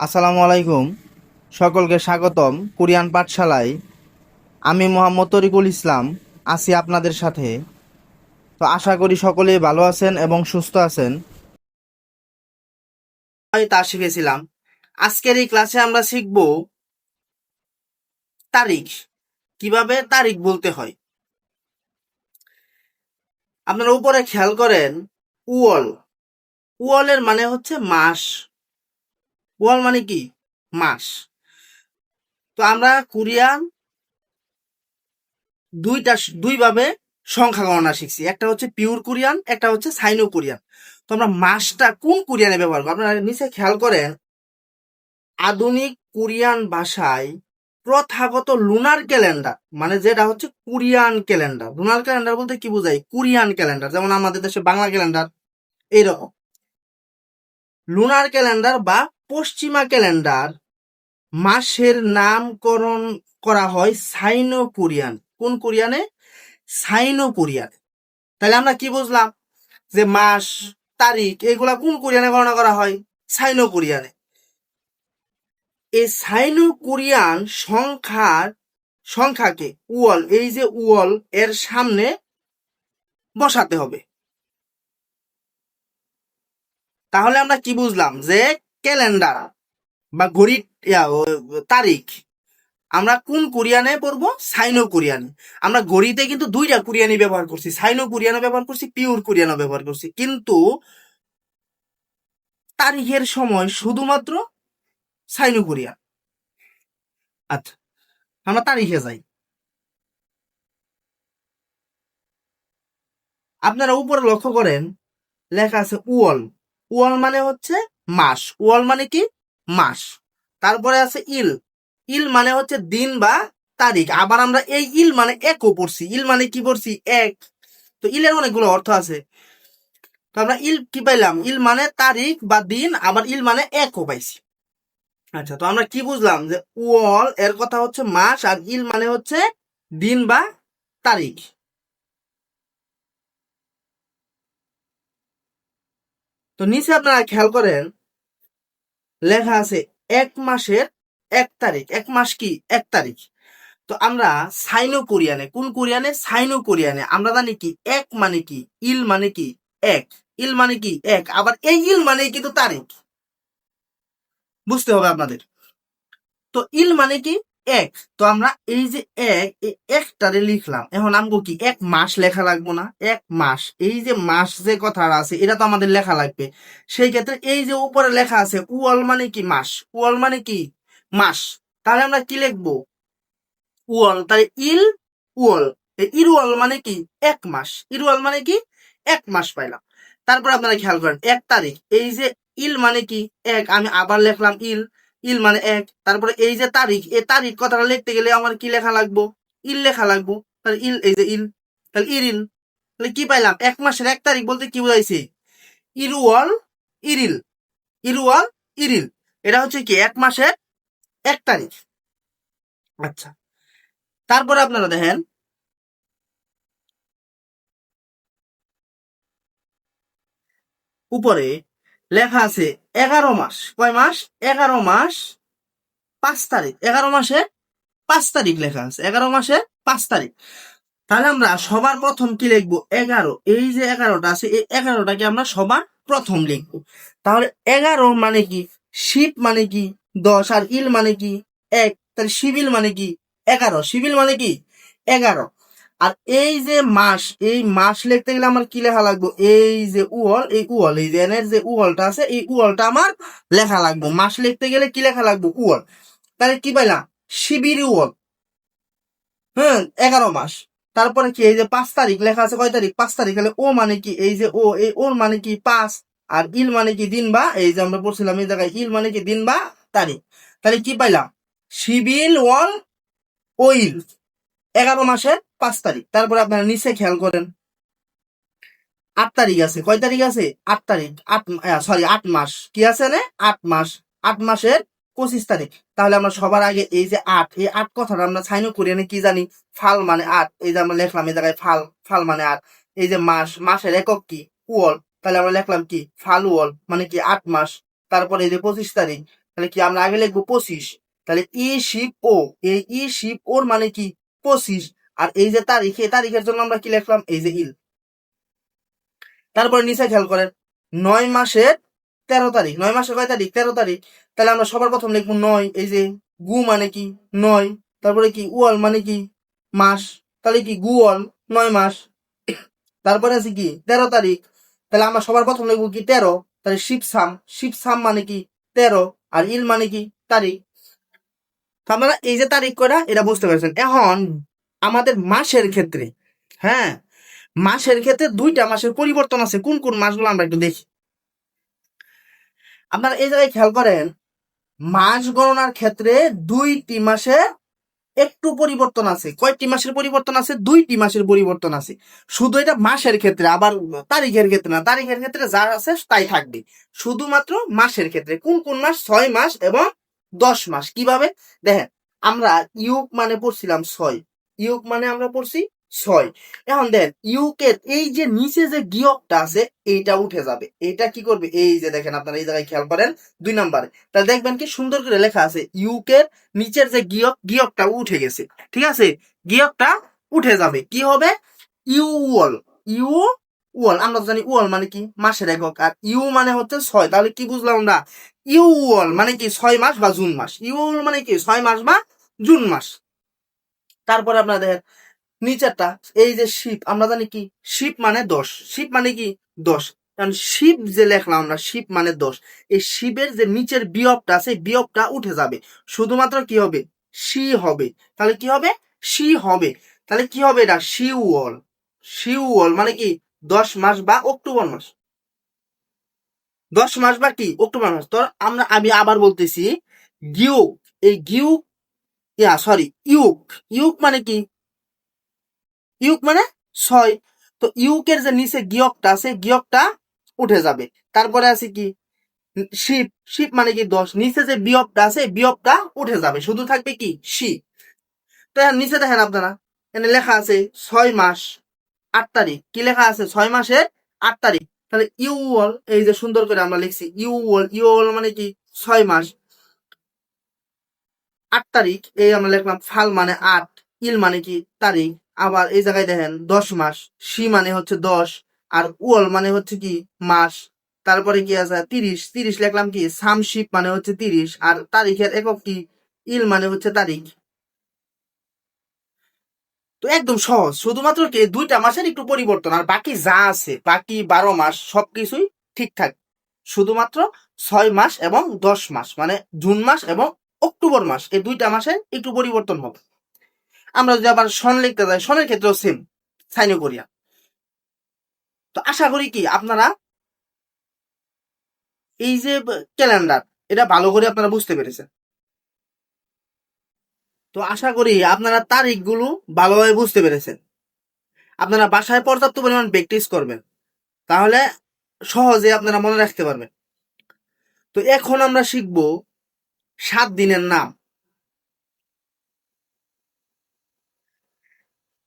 আসসালামু আলাইকুম। সকলকে স্বাগতম কোরিয়ান পাঠশালায়। আমি মোহাম্মদ তরিকুল ইসলাম আছি আপনাদের সাথে। তো আশা করি সকলেই ভালো আছেন এবং সুস্থ আছেন। আমি তা শিখেছিলাম। আজকের এই ক্লাসে আমরা শিখব তারিখ, কিভাবে তারিখ বলতে হয়। আপনারা উপরে খেয়াল করেন, উয়ল উয়লের মানে হচ্ছে মাস। উয়ল মানে কি? মাস। তো আমরা কোরিয়ান দুইভাবে সংখ্যা গণনা শিখছি, একটা হচ্ছে পিওর কোরিয়ান, একটা হচ্ছে সাইনো কোরিয়ান। তো আমরা মাসটা কোন কোরিয়ানে ব্যবহার করব, আপনারা নিচে খেয়াল করেন। আধুনিক কোরিয়ান ভাষায় প্রথাগত লুনার ক্যালেন্ডার মানে যেটা হচ্ছে কোরিয়ান ক্যালেন্ডার। লুনার ক্যালেন্ডার বলতে কি বোঝায়? কোরিয়ান ক্যালেন্ডার, যেমন আমাদের দেশে বাংলা ক্যালেন্ডার এইরকম। লুনার ক্যালেন্ডার বা পশ্চিমা ক্যালেন্ডার মাসের নামকরণ করা হয় সাইনো কোরিয়ান। কোন কোরিয়ানে? সাইনো কোরিয়ান। তাহলে আমরা কি বুঝলাম? যে মাস, তারিখ এগুলা কোন কোরিয়ানে গণনা করা হয়? সাইনো কোরিয়ানে। এই সাইনো কোরিয়ান সংখ্যাকে উয়ল, এই যে উয়ল এর সামনে বসাতে হবে। তাহলে আমরা কি বুঝলাম? যে ক্যালেন্ডার বা ঘড়ির তারিখ আমরা কোন কোরিয়ানে পড়বো? সাইনো কোরিয়ানে। আমরা ঘড়িতে কিন্তু দুইটা কোরিয়ানি ব্যবহার করছি, সাইনো কোরিয়ানও ব্যবহার করছি, পিওর কোরিয়ানও ব্যবহার করছি, কিন্তু তারিখের সময় শুধুমাত্র সাইনো কোরিয়ান। আচ্ছা, আমরা তারিখে যাই। আপনারা উপরে লক্ষ্য করেন, লেখা আছে উয়ল। উয়ল মানে হচ্ছে মাস। উয়ল মানে কি? মাস। তারপরে আছে ইল। ইল মানে হচ্ছে দিন বা তারিখ। আবার আমরা এই ইল মানে একও পড়ছি। ইল মানে কি পড়ছি? এক। তো ইলের অনেকগুলো অর্থ আছে। তো আমরা ইল কি পাইলাম? ইল মানে তারিখ বা দিন, আবার ইল মানে একও পাইছি। আচ্ছা, তো আমরা কি বুঝলাম? যে উয়ল এর কথা হচ্ছে মাস, আর ইল মানে হচ্ছে দিন বা তারিখ। তো নিচে আপনারা খেয়াল করেন, লেখা আছে এক মাসের এক তারিখ। এক মাস কি? এক তারিখ। তো আমরা সাইনো কোরিয়ানে, কোন কোরিয়ানে? সাইনো কোরিয়ানে আমরা জানি কি এক মানে কি? ইল মানে কি? এক। ইল মানে কি? এক। আবার এই ইল মানে কিন্তু তারিখ, বুঝতে হবে আপনাদের। তো ইল মানে কি? এক। তো আমরা এই যে এক, এই একটারে লিখলাম। এখন আমগো কি এক মাস লেখা লাগবো না? এক মাস, এই যে মাস যে কথাটা আছে এটা তো আমাদের লেখা লাগবে। সেই ক্ষেত্রে এই যে উপরে লেখা আছে উয়ল মানে কি? মাস। উয়ল মানে কি? মাস। তাহলে আমরা কি লিখবো? উয়ল। তাহলে ইল উয়ল। ইরওয়াল মানে কি? এক মাস। ইরওয়াল মানে কি? এক মাস পাইলাম। তারপর আপনারা খেয়াল করেন, এক তারিখ, এই যে ইল মানে কি? এক। আমি আবার লিখলাম ইল। ইল মানে এক। তারপরে এই যে তারিখ, এই তারিখ কথাটা লিখতে গেলে আমার কি লেখা লাগবো? ইল লেখা লাগবো। তাহলে ইল, এই যে ইল, তাহলে ইরিল। তাহলে কি পাইলাম? এক মাসের এক তারিখ বলতে কি বোঝাইছে? ইরওয়াল ইরিল। ইরওয়াল ইরিল। এটা হচ্ছে কি এক মাসের এক তারিখ। আচ্ছা, তারপরে আপনারা দেখেন, উপরে লেখা আছে 11 মাস। কয় মাস? 11 মাস 5 তারিখ। 11 মাসে 5 তারিখ লেখা আছে। 11 মাসে 5 তারিখ। তাহলে আমরা সবার প্রথম কি লিখবো? 11। এই যে 11টা আছে, এই 11টাকে আমরা সবার প্রথম লিখবো। তাহলে 11 মানে কি? শিব মানে কি? 10। আর ইল মানে কি? এক। তাহলে শিবিল মানে কি? 11। শিবিল মানে কি? 11। আর এই যে মাস, এই মাস লিখতে গেলে আমার কি লেখা লাগবে? এই যে উয়ল, এই উয়ল, এই যে এনের যে উয়লটা আছে, এই উয়লটা আমার লেখা লাগবে। মাস লিখতে গেলে কি লেখা লাগবে? উয়ল। তাহলে কি পাইলাম? শিবির উয়ল। হ্যাঁ, 11 মাস। তারপরে কি? এই যে 5 তারিখ লেখা আছে। কয় তারিখ? 5 তারিখ। তাহলে ও মানে কি? এই যে ও, এই ওর মানে কি? 5। আর ইল মানে কি? দিন বা, এই যে আমরা পড়ছিলাম এই জায়গায় ইল মানে কি? দিন বা তারিখ। তাহলে কি পাইলাম? শিবিল ওয়ান ওইল। 11 মাসের 5 তারিখ। তারপরে আপনারা নিচে খেয়াল করেন, 8 তারিখ আছে। কয় তারিখ আছে? 8 তারিখ। সরি, 8 মাস কি আছে না? 8 মাস। 8 মাসের 25 তারিখ। তাহলে আমরা সবার আগে এই যে আট, এই আট কথাটা আমরা সাইন করি না, কি জানি? ফাল মানে আট। এই যে আমরা লিখলাম এই জায়গায় ফাল। ফাল মানে আট। এই যে মাস, মাসের একক কি? উয়ল। তাহলে আমরা লিখলাম কি? ফাল উয়ল মানে কি? 8 মাস। তারপরে এই যে 25 তারিখ, তাহলে কি আমরা আগে লিখবো 25, তাহলে ই-ও, এই ই-ওর মানে কি 25, আর এই যে তারিখ, এই তারিখের জন্য আমরা কি লিখলাম, এই যে ইল। তারপরে নিচে খেয়াল করেন 9 মাসের 13 তারিখ, 9 মাসের কয় তারিখ, 13 তারিখ। তাহলে আমরা সবার প্রথম লিখবো 9, এই যে গু মানে কি 9, তারপরে কি ওয়াল মানে কি মাস, তাহলে কি গুয়াল 9 মাস। তারপরে আছে কি 13 তারিখ, তাহলে আমরা সবার প্রথম লিখবো কি 13, তাহলে শিবসাম, শিবসাম মানে কি 13, আর ইল মানে কি তারিখ। তো আপনারা এই যে তারিখ করা এটা বুঝতে পারছেন। এখন আমাদের মাসের ক্ষেত্রে, হ্যাঁ মাসের ক্ষেত্রে 2টা মাসের পরিবর্তন আছে, কোন কোন মাসগুলো আমরা একটু দেখি। আপনারা এই জায়গায় খেয়াল করেন মাস গণনার ক্ষেত্রে 2টি মাসে একটু পরিবর্তন আছে। কয়টি মাসের পরিবর্তন আছে, 2টি মাসের পরিবর্তন আছে। শুধু এটা মাসের ক্ষেত্রে, আবার তারিখের ক্ষেত্রে না, তারিখের ক্ষেত্রে যা আছে তাই থাকবে। শুধুমাত্র মাসের ক্ষেত্রে কোন কোন মাস, 6 মাস এবং 10 মাস। কিভাবে দেখেন, আমরা ইউক মানে পড়ছিলাম 6, ইউক মানে আমরা পড়ছি 6। এখন দেন ইউকের এই যে নিচে যে গিয়কটা আছে এইটা উঠে যাবে, এইটা কি করবে, এই যে দেখেন আপনারা এই জায়গায় খেয়াল করেন 2 নম্বরে, তাহলে দেখবেন কি সুন্দর করে লেখা আছে ইউকের নিচের যে গিয়ক, গিয়কটা উঠে গেছে, ঠিক আছে, গিয়কটা উঠে যাবে, কি হবে ইউওয়াল, ইউওয়াল। আমরা তো জানি ওয়াল মানে কি মাসের একক, আর ইউ মানে হচ্ছে 6, তাহলে কি বুঝলাম আমরা, ইউওয়াল মানে কি 6 মাস বা জুন মাস, ইউওয়াল মানে কি 6 মাস বা জুন মাস। তারপরে আপনারা দেখেন নিচেরটা, এই যে শিপ, আমরা জানি কি শিপ মানে 10, শিপ মানে কি 10, কারণ শিপ যে লেখলাম আমরা শিপ মানে 10, এই শিপের যে নিচের বিয়োগটা আছে বিয়োগটা উঠে যাবে, শুধুমাত্র কি হবে সি হবে, তাহলে কি হবে সি হবে, তাহলে কি হবে এটা শিউল, শিউল মানে কি 10 মাস বা অক্টোবর মাস, 10 মাস বা কি অক্টোবর মাস। তো আমি আবার বলতেছি গিউক, এই গিউক, সরি ইউক, ইউক মানে কি, ইউক মানে 6, তো ইউকের যে নিচে গিয়কটা আছে গিয়কটা উঠে যাবে। তারপরে আছে কি শিপ, শিপ মানে কি 10, নিচে যে বিয়োগটা আছে বিয়োগটা উঠে যাবে, শুধু থাকবে কি শি। তো এখন নিচে দেখেন আপনারা, এখানে লেখা আছে 6 মাস 8 তারিখ, কি লেখা আছে 6 মাসের 8 তারিখ, তাহলে ইউওয়াল, এই যে সুন্দর করে আমরা লিখছি ইউওয়াল, ইউওয়াল মানে কি 6 মাস 8 তারিখ, এই আমরা লিখলাম ফাল মানে 8, ইল মানে কি তারিখ। আবার এই জায়গায় দেখেন 10 মাস, সি মানে হচ্ছে 10, আর ওয়াল মানে হচ্ছে কি মাস। তারপরে কি আছে 30, 30 লিখলাম কি সামশিপ মানে হচ্ছে 30, আর তারিখের একক কি ইল মানে হচ্ছে তারিখ। তো একদম সহজ, শুধুমাত্র কি 2টা মাসের একটু পরিবর্তন, আর বাকি যা আছে বাকি 12 মাস সবকিছুই ঠিকঠাক। শুধুমাত্র 6 মাস এবং 10 মাস মানে জুন মাস এবং অক্টোবর মাস, এই 2টা মাসে একটু পরিবর্তন হবে। আমরা যদি আবার সন লিখতে যাই, সনের ক্ষেত্রেও সেম, সাইনো কোরিয়া। তো আশা করি কি আপনারা এই যে ক্যালেন্ডার এটা ভালো করে আপনারা বুঝতে পেরেছেন। তো আশা করি আপনারা তারিখগুলো ভালোভাবে বুঝতে পেরেছেন। আপনারা বাসায় পর্যাপ্ত পরিমাণ প্র্যাকটিস করবেন, তাহলে সহজে আপনারা মনে রাখতে পারবেন। তো এখন আমরা শিখব 7 দিনের নাম।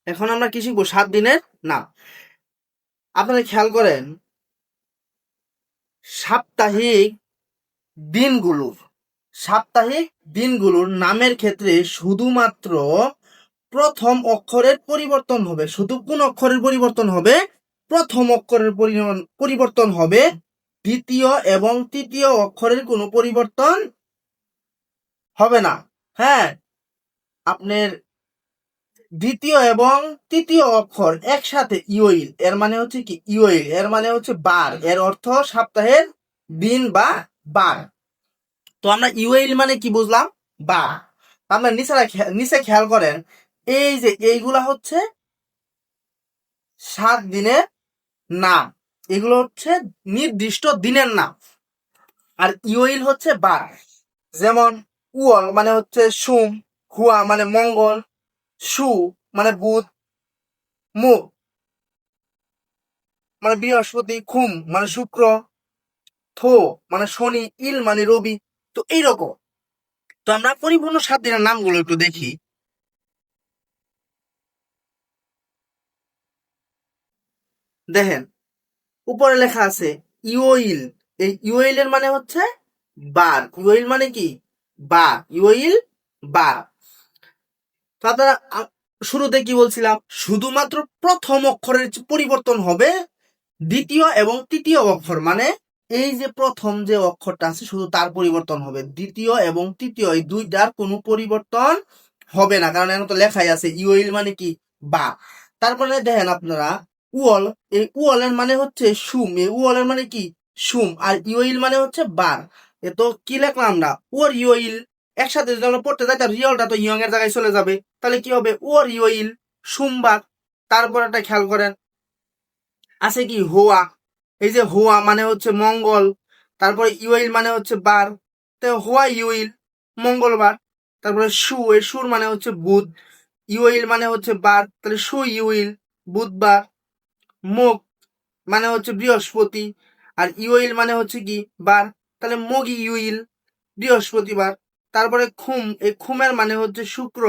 এখন আমরা কি শিখবো 7 দিনের নাম। আপনারা খেয়াল করেন সাপ্তাহিক দিনগুলোর, সাপ্তাহিক দিনগুলোর নামের ক্ষেত্রে শুধুমাত্র প্রথম অক্ষরের পরিবর্তন হবে, শুধু কোন অক্ষরের পরিবর্তন হবে, প্রথম অক্ষরের পরিবর্তন হবে, দ্বিতীয় এবং তৃতীয় অক্ষরের কোনো পরিবর্তন হবে না। হ্যাঁ, আপনার দ্বিতীয় এবং তৃতীয় অক্ষর একসাথে ইওইল, এর মানে হচ্ছে কি ইওইল, এর মানে হচ্ছে বার, এর অর্থ সপ্তাহের দিন বা বার। তো আমরা ইওইল মানে কি বুঝলাম, বার। আমরা নিচে খেয়াল করেন এই যে এইগুলা হচ্ছে 7 দিনের নাম, এগুলো হচ্ছে নির্দিষ্ট দিনের নাম, আর ইওইল হচ্ছে বার। যেমন উয়ল মানে হচ্ছে সোম, হুয়া মানে মঙ্গল, সু মানে বুধ, মু মানে বৃহস্পতি, খুম মানে শুক্র, থো মানে শনি, ইল মানে রবি। তো এইরকম। তো আমরা পরিপূর্ণ 7 দিনের নামগুলো একটু দেখি। দেখেন উপরে লেখা আছে ইওইল, এই ইওইল এর মানে হচ্ছে বার, ইউইল মানে কি বার, ইউইল বার। তো আপনারা শুরুতে কি বলছিলাম, শুধুমাত্র প্রথম অক্ষরের পরিবর্তন হবে, দ্বিতীয় এবং তৃতীয় অক্ষর মানে এই যে প্রথম যে অক্ষরটা আছে শুধু তার পরিবর্তন হবে, দ্বিতীয় এবং তৃতীয় এই দুইটার কোনো পরিবর্তন হবে না, কারণ এখন তো লেখাই আছে ইউইল মানে কি বা। তারপরে দেখেন আপনারা উওল, এই উওলের মানে হচ্ছে সুম, এই উওলের মানে কি সুম, আর ইউইল মানে হচ্ছে বার। এ তো কি লিখলাম আমরা, ওর ইউইল, একসাথে যদি আমরা পড়তে যাই তার রিয়লটা তো ইয়ং এর জায়গায় চলে যাবে, তাহলে কি হবে ওর ইউইল সোমবার। তারপর একটা খেয়াল করেন আছে কি হোয়া, এই যে হোয়া মানে হচ্ছে মঙ্গল, তারপরে ইউইল মানে হচ্ছে বার, তো হোয়া ইউইল মঙ্গলবার। তারপরে সু, এই সুর মানে হচ্ছে বুধ, ইউইল মানে হচ্ছে বার, তাহলে সু ইউইল বুধবার। মুগ মানে হচ্ছে বৃহস্পতি, আর ইউইল মানে হচ্ছে কি বার, তাহলে মগি ইউইল বৃহস্পতিবার। তারপরে খুম, এই খুমের মানে হচ্ছে শুক্র,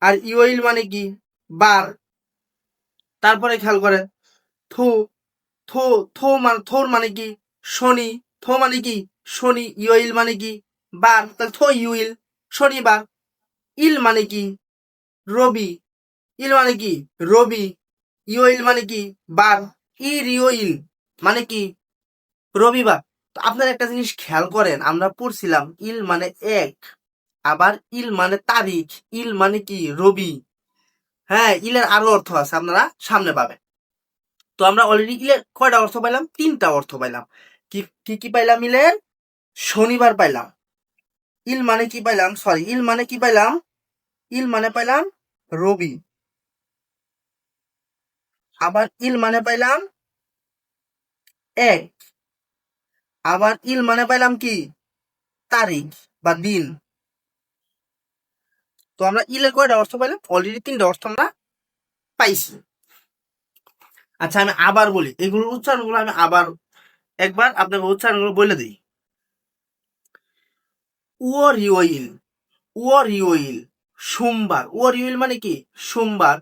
আর ইউইল মানে কি বার। তারপরে খেয়াল করেন থু, থো, থোর মানে কি শনি, থো মানে কি শনি, ইউইল মানে কি বার, তাহলে থো ইউইল শনিবার। ইল মানে কি রবি, ইল মানে কি রবি, ইউইল মানে কি বার, ইউইল মানে কি রবিবার। তো আপনারা একটা জিনিস খেয়াল করেন, আমরা পড়ছিলাম ইল মানে এক, আবার ইল মানে তারিখ, ইল মানে কি রবি। হ্যাঁ, ইলের আরো অর্থ আছে, আপনারা সামনে পাবেন। তো আমরা অলরেডি ইলের কয়টা অর্থ পাইলাম, তিনটা অর্থ পাইলাম। কি কি কি পাইলাম ইলের, শনিবার পাইলাম, ইল মানে কি পাইলাম, সরি ইল মানে কি পাইলাম, ইল মানে পাইলাম রবি, আবার ইল মানে পাইলাম এক, আবার ইল মানে পাইলাম কি তারিখ বা দিন। তো আমরা ইলের কয়টা অর্থ পাইলাম, অলরেডি তিনটা অর্থ আমরা পাইছি। আচ্ছা আমি আবার বলি, এগুলোর উচ্চারণগুলো আমি আবার একবার আপনাকে উচ্চারণগুলো বলে দিই। ওর ইউইল, ওর ইউইল সোমবার, ওর ইউইল মানে কি সোমবার।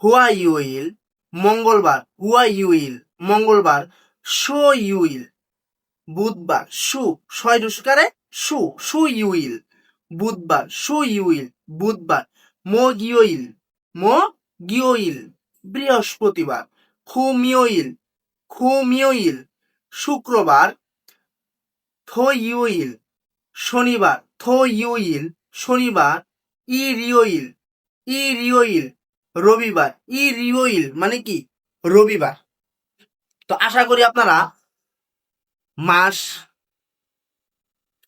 হুয়া ইউইল মঙ্গলবার, হুয়া ইউইল মঙ্গলবার। শো ইউইল বুধবার, সু ছয় রুস্কারে সু, সু ইউইল বুধবার, সু ইউইল বুধবার। মো গিওইল, মো গিওইল বৃহস্পতিবার। খুমিওইল, খুমিওইল শুক্রবার। থো ইউইল শনিবার, থো ইউইল শনিবার। ই রিওইল, ই রিওইল রবিবার, ই রিওইল মানে কি রবিবার। তো আশা করি আপনারা মাস,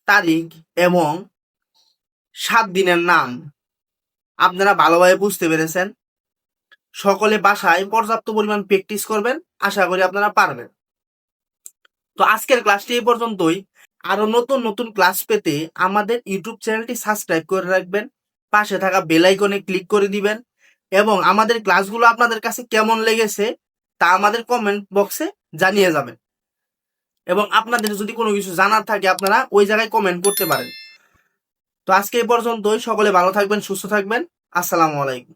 তারিখ এবং 7 দিনের নাম আপনারা ভালোভাবে বুঝতে পেরেছেন। সকলে বাসায় পর্যাপ্ত পরিমাণ প্র্যাকটিস করবেন, আশা করি আপনারা পারবেন। তো আজকের ক্লাসটি এই পর্যন্তই। আরো নতুন নতুন ক্লাস পেতে আমাদের ইউটিউব চ্যানেলটি সাবস্ক্রাইব করে রাখবেন, পাশে থাকা বেল আইকনে ক্লিক করে দিবেন, এবং আমাদের ক্লাসগুলো আপনাদের কাছে কেমন লেগেছে তা আমাদের কমেন্ট বক্সে জানিয়ে যাবেন। এবং আপনাদের যদি কোনো কিছু জানার থাকে আপনারা ওই জায়গায় কমেন্ট করতে পারেন। তো আজকে এই পর্যন্তই, সকলে ভালো থাকবেন, সুস্থ থাকবেন। আসসালামু আলাইকুম।